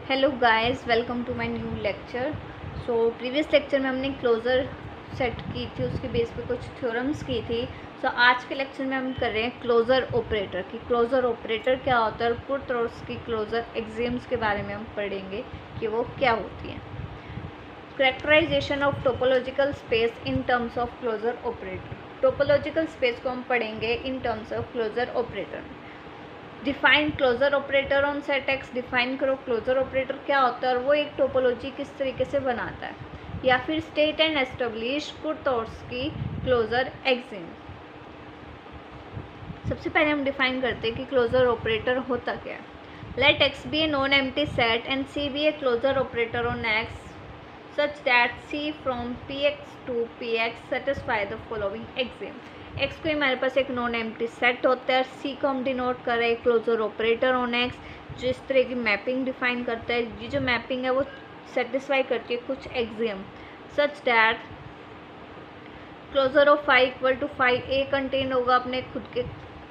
Hello guys, welcome to my new lecture. So previous lecture में हमने closure set की थी, उसके बेस पे कुछ थ्योरम्स की थी। सो आज के लेक्चर में हम कर रहे हैं क्लोज़र ऑपरेटर की। क्लोज़र ऑपरेटर क्या होता है और कुछ की क्लोज़र एक्सियम्स के बारे में हम पढ़ेंगे कि वो क्या होती हैं। Characterisation of topological space in terms of closure operator. Topological space को हम पढ़ेंगे in terms of closure operator. Define closure operator on set X. डिफाइन करो क्लोजर ऑपरेटर क्या होता है और वो एक टोपोलॉजी किस तरीके से बनाता है। या फिर स्टेट एंड एस्टेब्लिश कुर्तोर्स की क्लोजर एक्सियम। सबसे पहले हम डिफाइन करते हैं कि क्लोजर ऑपरेटर होता क्या है। Let X be a non empty set and C be a closure operator on X such that C from Px to Px satisfy the following axiom। x को हमारे पास एक नॉन एम्प्टी सेट होता है, C को हम denote कर रहे हैं क्लोजर ऑपरेटर ऑन x, जो इस तरह की मैपिंग डिफाइन करता है। ये जो मैपिंग है वो सेटिस्फाई करती है कुछ axiom such that closure of phi equal to phi A contain होगा अपने खुद के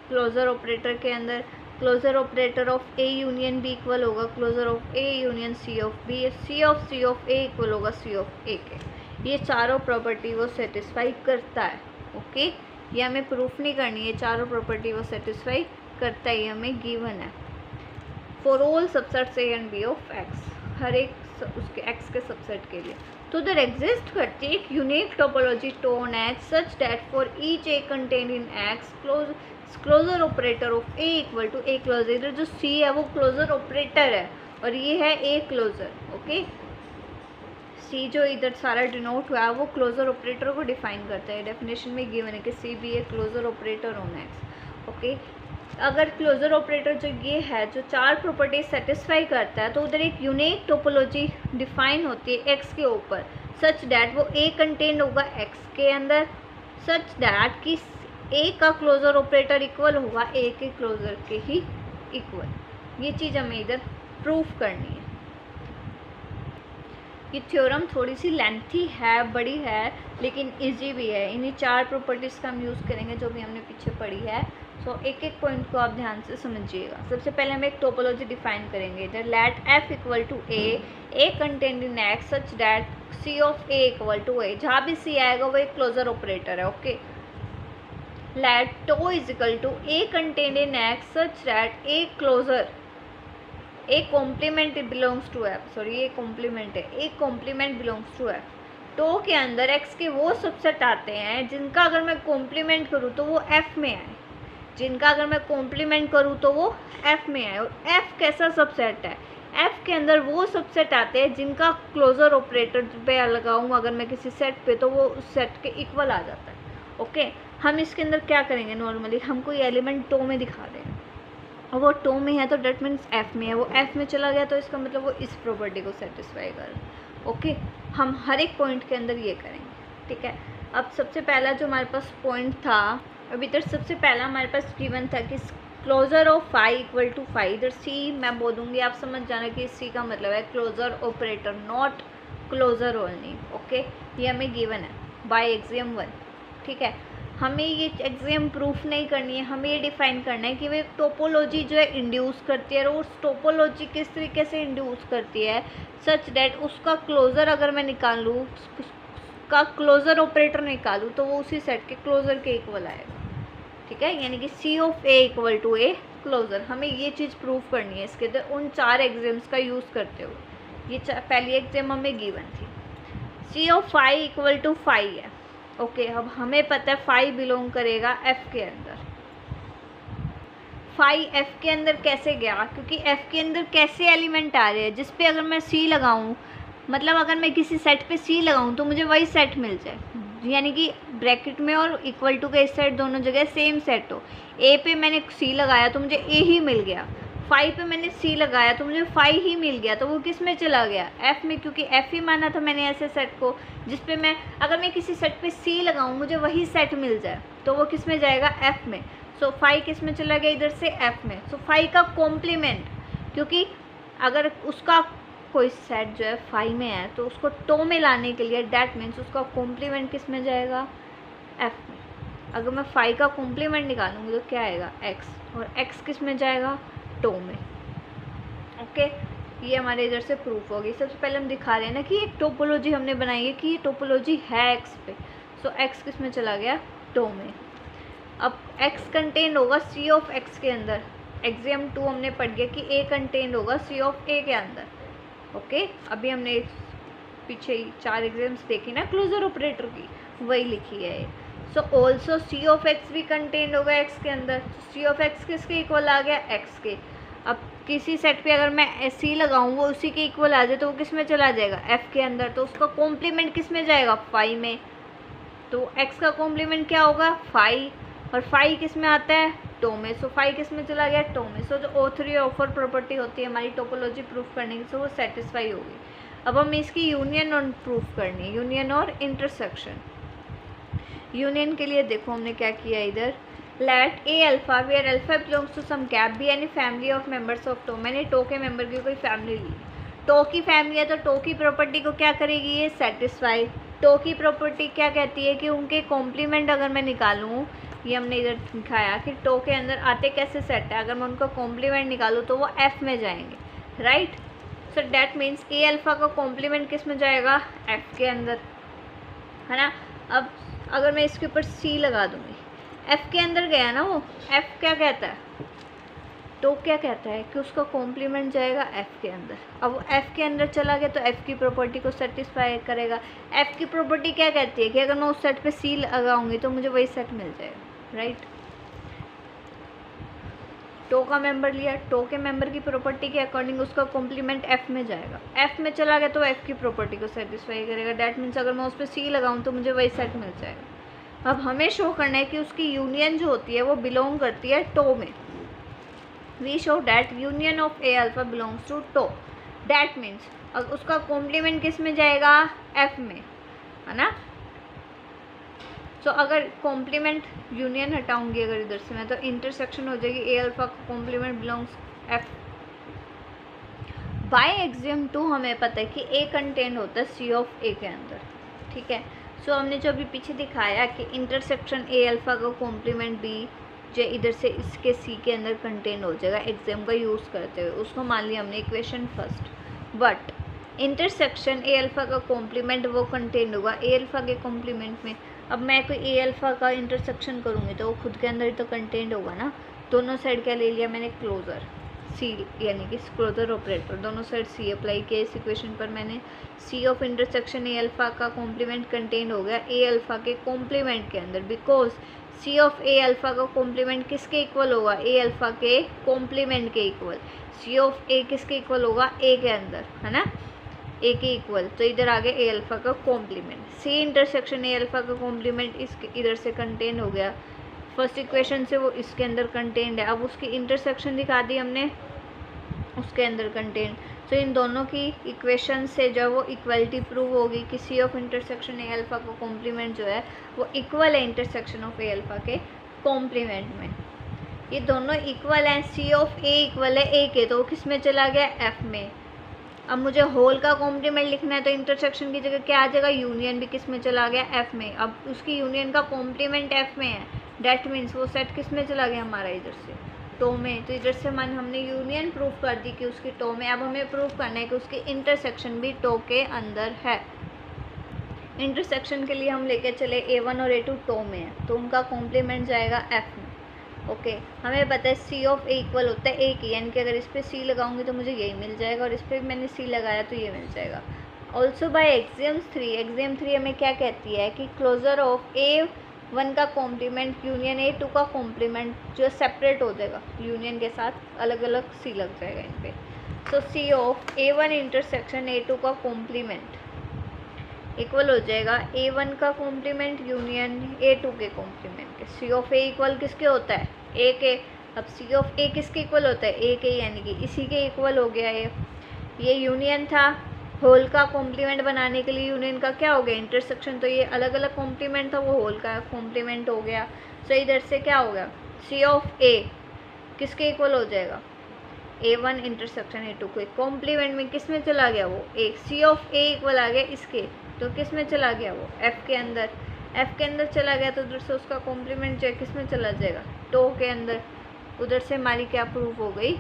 क्लोजर ऑपरेटर के अंदर। Closure operator of A union B equal होगा closure of A union C of B. C of A equal होगा C of ए के। ये चारों प्रॉपर्टी वो सेटिस्फाई करता है। ओके, ये हमें प्रूफ नहीं करनी है, चारों प्रॉपर्टी वो सेटिस्फाई करता है, ये हमें गिवन है। For all subsets A and B of X, हर एक उसके एक्स के सबसेट के लिए। तो उधर एग्जिस्ट करती है एक unique topology tau on X such that for each A contain in X closure operator of A equal to A closure. इधर जो सी है वो क्लोजर ऑपरेटर है और ये है ए क्लोजर। ओके, सी जो इधर सारा डिनोट हुआ है वो क्लोजर ऑपरेटर को डिफाइन करता है। डेफिनेशन में गिवन है कि C be a closure operator on X. Okay, अगर क्लोजर ऑपरेटर जो ये है जो चार प्रॉपर्टीज सेटिस्फाई करता है तो उधर एक यूनिक टोपोलॉजी डिफाइन होती है एक्स के ऊपर सच दैट वो ए कंटेन होगा एक्स के अंदर, सच दैट कि ए का क्लोजर ऑपरेटर इक्वल होगा ए के क्लोजर के ही इक्वल। ये चीज़ हमें इधर प्रूफ करनी है। ये थ्योरम थोड़ी सी लेंथी है, बड़ी है, लेकिन इजी भी है। इन्हीं चार प्रॉपर्टीज़ का हम यूज़ करेंगे जो भी हमने पीछे पढ़ी है। सो एक एक पॉइंट को आप ध्यान से समझिएगा। सबसे पहले हम एक टोपोलॉजी डिफाइन करेंगे। इधर let F equal to A content in X such that C of A equal to A. जहाँ भी सी आएगा वो एक क्लोजर ऑपरेटर है। Okay, let tau is equal to a contained in x such that a closure a complement belongs to f। Sorry, ये complement है, एक complement belongs to f। Tau के अंदर x के वो सबसेट आते हैं जिनका अगर मैं कॉम्प्लीमेंट करूँ तो वो f में आए, जिनका अगर मैं कॉम्प्लीमेंट करूँ तो वो f में आए। और f कैसा सबसेट है? f के अंदर वो सबसेट आते हैं जिनका क्लोजर ऑपरेटर पे लगाऊँ अगर मैं किसी सेट पे तो वो उस सेट के इक्वल आ जाता है। ओके, हम इसके अंदर क्या करेंगे, नॉर्मली हम कोई एलिमेंट टो में दिखा देंगे और वो टो में है तो डेट मीन्स एफ में है, वो एफ में चला गया तो इसका मतलब वो इस प्रॉपर्टी को सेटिस्फाई कर। ओके, हम हर एक पॉइंट के अंदर ये करेंगे। ठीक है, अब सबसे पहला जो हमारे पास पॉइंट था अभी तक, सबसे पहला हमारे पास गिवन था कि closure of phi equal to phi. इधर सी मैं बोल दूँगी, आप समझ जाना कि सी का मतलब है closure operator, not closure only. Okay, ये हमें गिवन है बाय एक्सियम 1। ठीक है, हमें ये एक्सियम प्रूफ नहीं करनी है, हमें ये डिफाइन करना है कि वो एक टोपोलॉजी जो है इंड्यूस करती है और उस टोपोलॉजी किस तरीके से इंड्यूस करती है सच दैट उसका क्लोजर अगर मैं निकालूँ, उसका क्लोजर ऑपरेटर निकालूँ तो वो उसी सेट के क्लोजर के इक्वल आएगा। ठीक है, यानी कि C of A equal to A closure. हमें ये चीज़ प्रूफ करनी है इसके अंदर उन चार एग्जाम्स का यूज़ करते हुए। ये पहली एग्जाम हमें गिवन थी, C of phi equal to phi है। ओके, अब हमें पता है फाई बिलोंग करेगा एफ के अंदर। फाई एफ के अंदर कैसे गया? क्योंकि एफ के अंदर कैसे एलिमेंट आ रहे हैं जिस पे अगर मैं सी लगाऊं, मतलब अगर मैं किसी सेट पे सी लगाऊं तो मुझे वही सेट मिल जाए, यानी कि ब्रैकेट में और इक्वल टू के इस साइड दोनों जगह सेम सेट हो। ए पे मैंने सी लगाया तो मुझे ए ही मिल गया, फाई पे मैंने सी लगाया तो मुझे फाई ही मिल गया, तो वो किस में चला गया? एफ में, क्योंकि एफ ही माना था मैंने ऐसे सेट को जिस पे मैं अगर मैं किसी सेट पे सी लगाऊं मुझे वही सेट मिल जाए, तो वो किस में जाएगा? एफ में। सो फाई किस में चला गया? इधर से एफ में। सो फाई का कॉम्प्लीमेंट, क्योंकि अगर उसका कोई सेट जो है फाई में है तो उसको टो में लाने के लिए डैट मीन्स उसका कॉम्प्लीमेंट किस में जाएगा? एफ में। अगर मैं फाई का कॉम्प्लीमेंट निकालूंगी तो क्या आएगा? एक्स, और एक्स किस में जाएगा? टो में। ओके, ये हमारे इधर से प्रूफ होगी। सबसे पहले हम दिखा रहे हैं ना कि एक टोपोलॉजी हमने बनाई है कि ये टोपोलॉजी है एक्स पे। सो एक्स किस में चला गया, टो में। अब एक्स कंटेन होगा सी ऑफ एक्स के अंदर। एग्जाम 2 हमने पढ़ गया कि ए कंटेन होगा सी ऑफ ए के अंदर। ओके, अभी हमने पीछे 4 एग्जाम्स देखी ना क्लोजर ऑपरेटर की, वही लिखी है। So also see of x भी कंटेन होगा एक्स के अंदर। सी ऑफ एक्स किसके इक्वल आ गया, एक्स के। अब किसी सेट पे अगर मैं सी लगाऊँ वो उसी के इक्वल आ जाए तो वो किस में चला जाएगा, एफ के अंदर। तो उसका कॉम्प्लीमेंट किस में जाएगा, फाई में। तो एक्स का कॉम्प्लीमेंट क्या होगा, फाई, और फाई किस में आता है, टो में। सो फाई किस में चला गया, टो में। सो जो O3 ऑफर प्रॉपर्टी होती है हमारी टोपोलॉजी प्रूफ करने की, सो वो सेटिस्फाई होगी। अब हम इसकी यूनियन और प्रूफ करनी है, यूनियन और इंटरसेक्शन। यूनियन के लिए देखो हमने क्या किया इधर, let A alpha where alpha belongs to some cap be any family of members of tau. मैंने टो के मेंबर की कोई फैमिली ली, टो की फैमिली है तो टो की प्रॉपर्टी को क्या करेगी, ये सेटिस्फाई। टो की प्रॉपर्टी क्या कहती है कि उनके कॉम्प्लीमेंट अगर मैं निकालूँ, ये हमने इधर दिखाया कि टो के अंदर आते कैसे सेट है, अगर मैं उनका कॉम्प्लीमेंट निकालूँ तो वो एफ में जाएंगे, right. So that means A alpha का कॉम्प्लीमेंट किस में जाएगा, एफ के अंदर, है ना। अब अगर मैं इसके ऊपर सी लगा दूँगी, एफ के अंदर गया ना वो, एफ क्या कहता है, टो क्या कहता है कि उसका कॉम्प्लीमेंट जाएगा एफ के अंदर। अब वो एफ के अंदर चला गया तो एफ की प्रॉपर्टी को सेटिस्फाई करेगा। एफ की प्रॉपर्टी क्या कहती है कि अगर मैं उस सेट पे सी लगाऊंगी तो मुझे वही सेट मिल जाएगा, राइट। टो का मेंबर लिया, टो के मेंबर की प्रॉपर्टी के अकॉर्डिंग उसका कॉम्प्लीमेंट एफ में जाएगा। एफ में चला गया तो एफ की प्रॉपर्टी को सेटिस्फाई करेगा। डैट मीन्स अगर मैं उस पर सी लगाऊँ तो मुझे वही सेट मिल जाएगा। अब हमें शो करना है कि उसकी यूनियन जो होती है वो बिलोंग करती है टो में। We show that union of A alpha belongs to tau. That means अब उसका कॉम्प्लीमेंट किस में जाएगा, एफ में, है ना। सो अगर कॉम्प्लीमेंट यूनियन हटाऊंगी अगर इधर से मैं, तो इंटरसेक्शन हो जाएगी ए अल्फा का complement belongs F. By axiom 2 हमें पता है कि ए कंटेन होता है सी ऑफ ए के अंदर, ठीक है। सो हमने जो अभी पीछे दिखाया कि इंटरसेक्शन ए अल्फा का कॉम्प्लीमेंट बी जो इधर से इसके सी के अंदर कंटेन हो जाएगा एक्सियम का यूज़ करते हुए, उसको मान लिया हमने equation first. But intersection A alpha का कॉम्प्लीमेंट वो कंटेन होगा ए अल्फा के कॉम्प्लीमेंट में। अब मैं कोई ए अल्फा का इंटरसेक्शन करूँगी तो वो खुद के अंदर ही तो कंटेंट होगा ना। दोनों साइड क्या ले लिया मैंने, क्लोजर सी, यानी कि क्लोजर ऑपरेटर, दोनों साइड सी अप्लाई किया इस इक्वेशन पर मैंने। C of intersection A alpha का कॉम्प्लीमेंट कंटेन हो गया ए अल्फा के कॉम्प्लीमेंट के अंदर, because C of A alpha का कॉम्प्लीमेंट किसके इक्वल होगा, ए अल्फा के कॉम्प्लीमेंट के इक्वल। सी ऑफ ए किसके इक्वल होगा, ए के अंदर, है ना, ए के इक्वल। तो इधर आ गया ए अल्फा का complement. C intersection A alpha का कॉम्प्लीमेंट इसके इधर से कंटेन हो गया फर्स्ट इक्वेशन से, वो इसके अंदर कंटेन्ड है। अब उसकी इंटरसेक्शन दिखा दी हमने, उसके अंदर कंटेंट। तो इन दोनों की इक्वेशन से जो वो इक्वलिटी प्रूव होगी कि C of intersection A alpha का कॉम्प्लीमेंट जो है वो इक्वल है इंटरसेक्शन ऑफ ए अल्फा के कॉम्प्लीमेंट में। ये दोनों इक्वल हैं, सी ऑफ ए इक्वल है ए के, तो वो किस में चला गया, एफ में। अब मुझे होल का कॉम्प्लीमेंट लिखना है तो इंटरसेक्शन की जगह क्या आ जाएगा, यूनियन भी किस में चला गया, एफ में। अब उसकी यूनियन का कॉम्प्लीमेंट एफ में है, डैट मीन्स वो सेट किस में चला गया हमारा, इधर से टो में। तो इधर से हमने यूनियन प्रूफ कर दी कि उसकी टो में। अब हमें प्रूफ करना है कि उसकी इंटरसेक्शन भी टो के अंदर है। इंटरसेक्शन के लिए हम लेके चले A1 और A2 टो में है, तो उनका कॉम्प्लीमेंट जाएगा एफ में। ओके, हमें पता है सी ऑफ ए इक्वल होता है ए की, यानी कि अगर इस पर सी लगाऊंगी तो मुझे यही मिल जाएगा, और इस पर मैंने सी लगाया तो ये मिल जाएगा। ऑल्सो बाय एक्सियम 3 हमें क्या कहती है कि क्लोजर ऑफ A1 का कॉम्प्लीमेंट यूनियन A2 का कॉम्प्लीमेंट जो सेपरेट हो जाएगा, यूनियन के साथ अलग अलग सी लग जाएगा इन पे। तो सी ऑफ A1 इंटरसेक्शन A2 का कॉम्प्लीमेंट इक्वल हो जाएगा A1 का कॉम्प्लीमेंट यूनियन A2 के कॉम्प्लीमेंट के। सी ऑफ ए इक्वल किसके होता है, ए के। अब सी ऑफ ए किसके इक्वल होता है, ए के, यानी कि इसी के इक्वल हो गया ये यूनियन था। होल का कॉम्प्लीमेंट बनाने के लिए यूनियन का क्या हो गया, इंटरसेक्शन। तो ये अलग अलग कॉम्प्लीमेंट था, वो होल का कॉम्प्लीमेंट हो गया। तो इधर से क्या हो गया, सी ऑफ ए किसके इक्वल हो जाएगा, A1 इंटरसेक्शन A2 के कॉम्प्लीमेंट में किस में चला गया, वो ए। सी ऑफ ए इक्वल आ गया इसके, तो किस में चला गया, वो एफ के अंदर। एफ के अंदर चला गया तो उधर से उसका कॉम्प्लीमेंट जो है किस में चला जाएगा, टो के अंदर। उधर से हमारी क्या प्रूफ हो गई,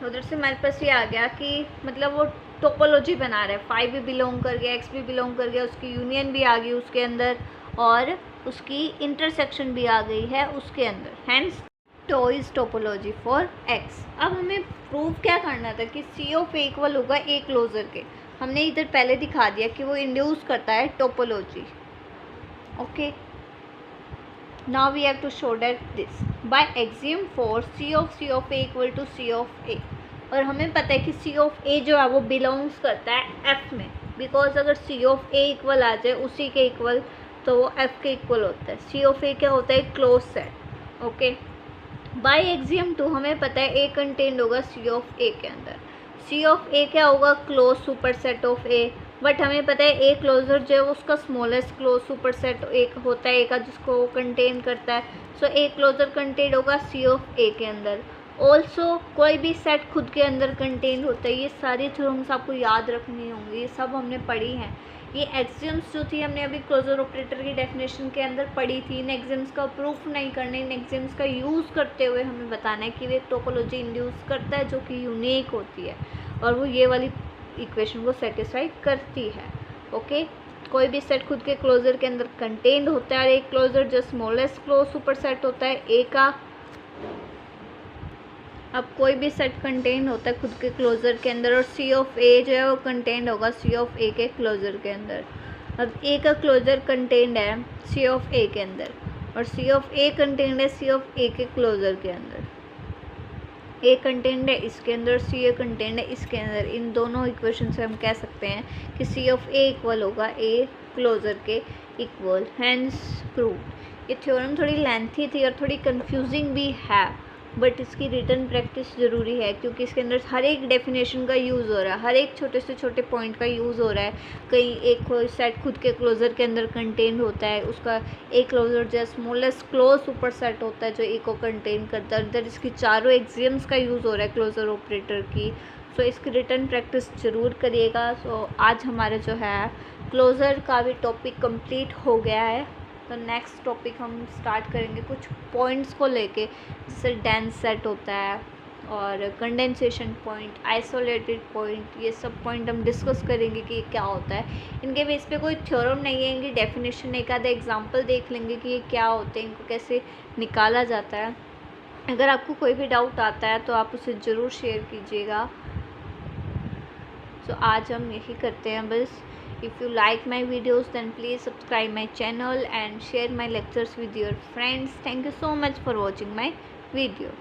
उधर से हमारे पास ये आ गया कि मतलब वो टोपोलॉजी बना रहा है, 5 भी बिलोंग कर गया, x भी बिलोंग कर गया, उसकी यूनियन भी आ गई उसके अंदर और उसकी इंटरसेक्शन भी आ गई है उसके अंदर, hence tau is topology for x। अब हमें प्रूव क्या करना था कि सी ऑफ ए इक्वल होगा ए क्लोजर के। हमने इधर पहले दिखा दिया कि वो इंड्यूस करता है topology. Okay, now we have to show that this by axiom 4 c of a equal to c of a। और हमें पता है कि c of a जो है वो बिलोंग्स करता है f में, बिकॉज अगर c of a इक्वल आ जाए उसी के इक्वल तो वो f के इक्वल होता है। c of a क्या होता है? Close set. Okay, by axiom 2 हमें पता है a कंटेंट होगा c of a के अंदर। c of a क्या होगा? Close super set of a। But हमें पता है ए क्लोजर जो है उसका स्मॉलेस्ट क्लोज सुपर सेट एक होता है ए का जिसको वो कंटेन करता है। सो ए क्लोजर कंटेन होगा सी ऑफ ए के अंदर। ऑल्सो कोई भी सेट खुद के अंदर कंटेन होता है। ये सारी थ्योरम्स आपको याद रखनी होंगी, ये सब हमने पढ़ी हैं। ये एक्सियम्स जो थी हमने अभी क्लोजर ऑपरेटर की डेफिनेशन के अंदर पढ़ी थी। इन एक्सियम्स का प्रूफ नहीं करना, इन एक्सियम्स का यूज़ करते हुए हमें बताना है कि वो एक टोपोलॉजी इंड्यूस करता है जो कि यूनिक होती है और वो ये वाली इक्वेशन को सेटिस्फाई करती है। ओके, कोई भी सेट खुद के क्लोजर के अंदर कंटेन्ड होता है। एक क्लोजर जो स्मॉलेस्ट क्लोज सुपर सेट होता है ए का। अब कोई भी सेट कंटेन होता है खुद के क्लोजर के अंदर और सी ऑफ ए जो है वो कंटेन्ड होगा सी ऑफ ए के क्लोजर के अंदर। अब ए का क्लोजर कंटेन्ड है सी ऑफ ए के अंदर और सी ऑफ ए कंटेन्ड है सी ऑफ ए के क्लोजर के अंदर। ए कंटेंट है इसके अंदर, सी ए कंटेंट है इसके अंदर। इन दोनों इक्वेशन से हम कह सकते हैं कि सी ऑफ ए इक्वल होगा ए क्लोजर के इक्वल, हैंस प्रूव्ड। ये थ्योरम थोड़ी लेंथी थी और थोड़ी कंफ्यूजिंग भी है, बट इसकी रिटन प्रैक्टिस ज़रूरी है क्योंकि इसके अंदर हर एक डेफिनेशन का यूज़ हो रहा है, हर एक छोटे से छोटे पॉइंट का यूज़ हो रहा है। कहीं एक सेट खुद के क्लोजर के अंदर कंटेन होता है, उसका एक क्लोजर जो स्मॉलेस्ट क्लोज सुपर सेट होता है जो ए को कंटेन करता है। अंदर इसकी चारों एक्सियम्स का यूज़ हो रहा है क्लोजर ऑपरेटर की। सो इसकी रिटन प्रैक्टिस ज़रूर करिएगा। सो आज हमारा जो है क्लोजर का भी टॉपिक कंप्लीट हो गया है। तो नेक्स्ट टॉपिक हम स्टार्ट करेंगे कुछ पॉइंट्स को लेके, जैसे डेंस सेट होता है और कंडेंसेशन पॉइंट, आइसोलेटेड पॉइंट। ये सब पॉइंट हम डिस्कस करेंगे कि ये क्या होता है। इनके बेस पे कोई थ्योरम नहीं है, इनकी डेफिनेशन एक आधा एग्जांपल देख लेंगे कि ये क्या होते हैं, इनको कैसे निकाला जाता है। अगर आपको कोई भी डाउट आता है तो आप उसे ज़रूर शेयर कीजिएगा। तो आज हम यही करते हैं बस। If you like my videos then please subscribe my channel and share my lectures with your friends. Thank you so much for watching my video.